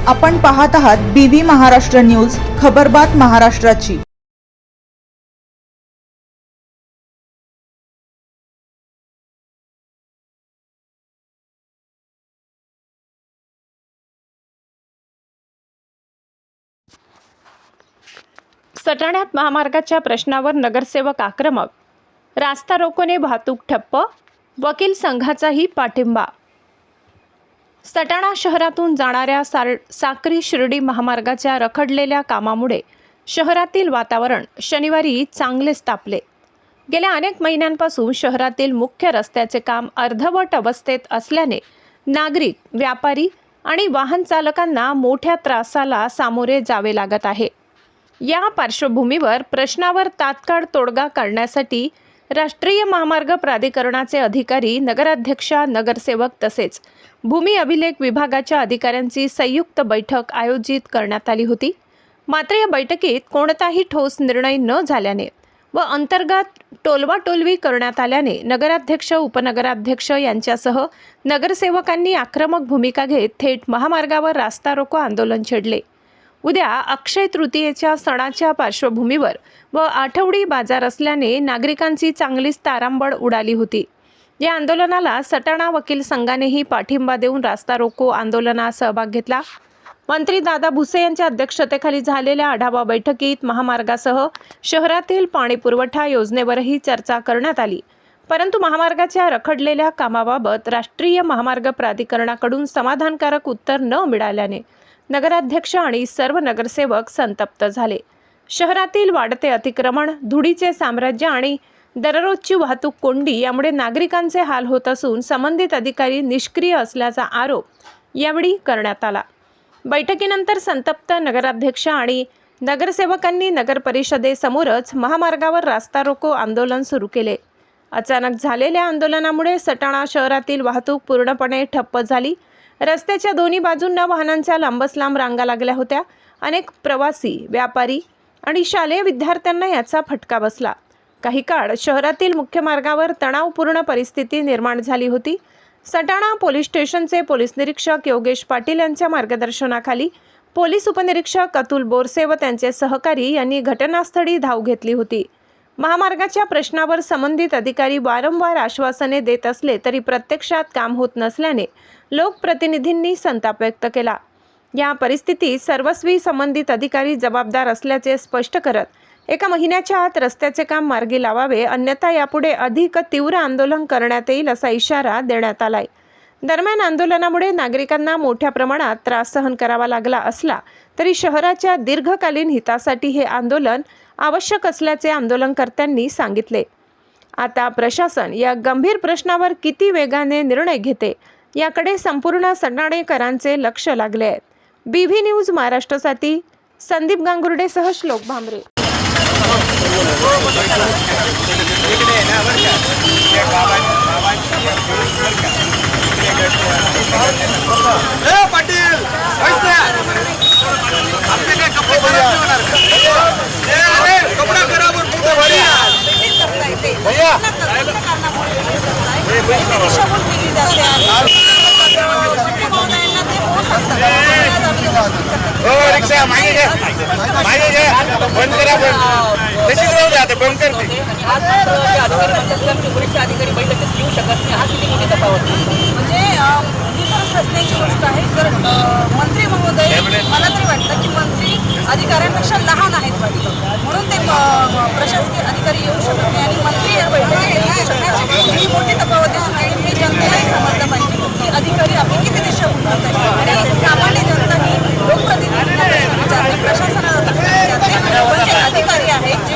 आपण पाहत आहात BV महाराष्ट्र न्यूज, खबरबात महाराष्ट्राची। सटाण्यात महामार्गाच्या प्रश्नावर नगरसेवक आक्रमक, रास्ता रोकोने वाहतूक ठप्प, वकील संघाचाही पाठिंबा। सटाणा शहरातून जाणाऱ्या साक्री शिर्डी महामार्गाच्या रखडलेल्या कामामुळे शहरातील वातावरण शनिवारी चांगलेच तापले। गेल्या अनेक महिन्यांपासून शहरातील मुख्य रस्त्याचे काम अर्धवट अवस्थेत असल्याने नागरिक, व्यापारी आणि वाहन चालकांना मोठ्या त्रासाला सामोरे जावे लागत आहे। या पार्श्वभूमीवर प्रश्नावर तात्काळ तोडगा काढण्यासाठी राष्ट्रीय महामार्ग प्राधिकरणाचे अधिकारी, नगराध्यक्षा, नगरसेवक तसेच भूमी अभिलेख विभागाच्या अधिकाऱ्यांची संयुक्त बैठक आयोजित करण्यात आली होती। मात्र या बैठकीत कोणताही ठोस निर्णय न झाल्याने व अंतर्गत टोलवाटोलवी करण्यात आल्याने नगराध्यक्ष, उपनगराध्यक्ष यांच्यासह नगरसेवकांनी आक्रमक भूमिका घेत थेट महामार्गावर रास्ता रोको आंदोलन छेडले। उद्या अक्षय तृतीयेच्या सणाच्या पार्श्वभूमीवर व आठवडी बाजार असल्याने नागरिकांची चांगलीच तारांबळ उडाली होती। या आंदोलनाला सटाणा वकील संघानेही पाठिंबा देऊन रास्ता रोको आंदोलनात सहभाग घेतला। मंत्री दादा भुसे यांच्या अध्यक्षतेखाली झालेल्या आढावा बैठकीत महामार्गासह शहरातील पाणी पुरवठा योजनेवरही चर्चा करण्यात आली। परंतु महामार्गाच्या रखडलेल्या कामाबाबत राष्ट्रीय महामार्ग प्राधिकरणाकडून समाधानकारक उत्तर न मिळाल्याने नगराध्यक्ष आणि सर्व नगरसेवक संतप्त झाले। शहरातील वाढते अतिक्रमण, धुळीचे साम्राज्य आणि दररोजची वाहतूक कोंडी यामुळे नागरिकांचे हाल होत असून संबंधित अधिकारी निष्क्रिय असल्याचा आरोप यावेळी करण्यात आला। बैठकीनंतर संतप्त नगराध्यक्ष आणि नगरसेवकांनी नगर परिषदेसमोरच महामार्गावर रास्ता रोको आंदोलन सुरू केले। अचानक झालेल्या आंदोलनामुळे सटाणा शहरातील वाहतूक पूर्णपणे ठप्प झाली। रस्त्याच्या दोन्ही बाजूंना वाहनांच्या लांबच लांब रांगा लागल्या होत्या। अनेक प्रवासी, व्यापारी आणि शालेय विद्यार्थ्यांना याचा फटका बसला। काही काळ शहरातील मुख्य मार्गावर तणावपूर्ण परिस्थिती निर्माण झाली होती। सटाणा पोलीस स्टेशनचे पोलीस निरीक्षक योगेश पाटील यांच्या मार्गदर्शनाखाली पोलीस उपनिरीक्षक अतुल बोरसे व त्यांचे सहकारी यांनी घटनास्थळी धाव घेतली होती। महामार्गाच्या प्रश्नावर संबंधित अधिकारी वारंवार आश्वासने देत असले तरी प्रत्यक्षात काम होत नसल्याने लोकप्रतिनिधींनी संताप व्यक्त केला। या परिस्थितीत सर्वस्वी संबंधित अधिकारी जबाबदार असल्याचे स्पष्ट करत एका महिन्याच्या आत रस्त्याचे काम मार्गी लावावे, अन्यथा यापुढे अधिक तीव्र आंदोलन करण्यात येईल असा इशारा देण्यात आलाय। दरम्यान आंदोलनामुळे नागरिकांना मोठ्या प्रमाणात त्रास सहन करावा लागला असला तरी शहराच्या दीर्घकालीन हितासाठी हे आंदोलन आवश्यक असल्याचे आंदोलनकर्त्यांनी सांगितले। आता प्रशासन या गंभीर प्रश्नावर किती वेगाने निर्णय घेते याकडे संपूर्ण सटाणेकरांचे लक्ष लागले आहे। BV न्यूज महाराष्ट्रासाठी संदीप गांगुर्डेसह श्लोक भामरे। रिक्षा मागे बंद करा, तशीच राहू द्या, बंद करते। वरिष्ठ अधिकारी बैठकीत येऊ शकत नाही, हा किती मोठी तफावत म्हणजे असण्याची गोष्ट आहे। तर मंत्री महोदय, मला तरी वाटतं की मंत्री अधिकाऱ्यांपेक्षा लहान आहेत म्हणून ते प्रशासकीय अधिकारी येऊ शकत नाही आणि मंत्री या बैठकीत येऊ शकण्याची ही मोठी तफावत दिसून येईल। हे जनतेलाही समजलं पाहिजे की अधिकारी आपली किती दिशाभूल करत आहेत आणि सामान्य जनता ही लोकप्रतिनिधी प्रशासनाला अधिकारी आहेत जे